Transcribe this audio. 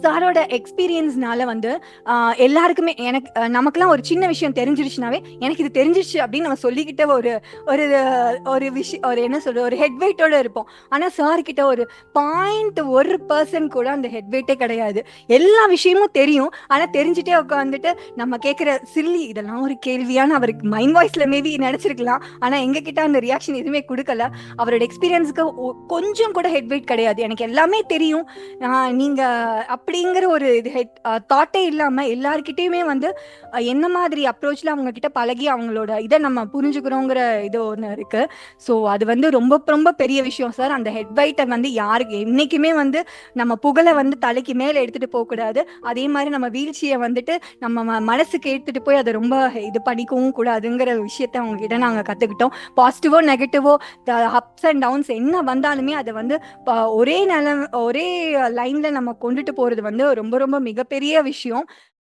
சாரோட எக்ஸ்பீரியன்ஸ்னால வந்து எல்லாருக்குமே எனக்கு நமக்குலாம் ஒரு சின்ன விஷயம் தெரிஞ்சிருச்சுனாவே எனக்கு இது தெரிஞ்சிருச்சு அப்படின்னு நம்ம சொல்லிக்கிட்ட ஒரு ஒரு ஒரு விஷயம், ஒரு என்ன சொல்ற, ஒரு ஹெட் வெயிட்டோட இருப்போம். ஆனா சார் கிட்ட ஒரு 0.1% கூட அந்த ஹெட் வெயிட்டே கிடையாது. எல்லா விஷயமும் தெரியும். ஆனா தெரிஞ்சுட்டே உட்காந்துட்டு நம்ம கேட்கிற சில்லி இதெல்லாம் ஒரு கேள்வியான அவருக்கு மைண்ட் வாய்ஸ்ல மேபி நினைச்சிருக்கலாம். ஆனா எங்க கிட்ட அந்த ரியாக்ஷன் எதுவுமே கொடுக்கல. அவரோட எக்ஸ்பீரியன்ஸ்க்கு கொஞ்சம் கூட ஹெட் வெயிட் கிடையாது. எனக்கு எல்லாமே தெரியும், நீங்க அப்படிங்கிற ஒரு இது தாட்டே இல்லாம எல்லார்கிட்டயுமே வந்து என்ன மாதிரி அப்ரோச்ல அவங்க கிட்ட பழகி அவங்களோட இதை நம்ம புரிஞ்சுக்கிறோங்கிற இது ஒன்று இருக்கு. ஸோ அது வந்து ரொம்ப ரொம்ப பெரிய விஷயம் சார். அந்த ஹெட் வெயிட்டை வந்து யாருக்கு என்னைக்குமே வந்து நம்ம புகழை வந்து தலைக்கு மேல எடுத்துட்டு போக கூடாது. அதே மாதிரி நம்ம வீழ்ச்சியை வந்துட்டு நம்ம மனசுக்கு எடுத்துட்டு போய் அதை ரொம்ப இது பண்ணிக்கவும் கூடாதுங்கிற விஷயத்த அவங்க கிட்ட நாங்க கத்துக்கிட்டோம். பாசிட்டிவோ நெகட்டிவோ அப்ஸ் அண்ட் டவுன்ஸ் என்ன வந்தாலுமே அதை வந்து ஒரே லைன்ல நம்ம கொண்டுட்டு போறது வந்து ரொம்ப ரொம்ப மிகப்பெரிய விஷயம்.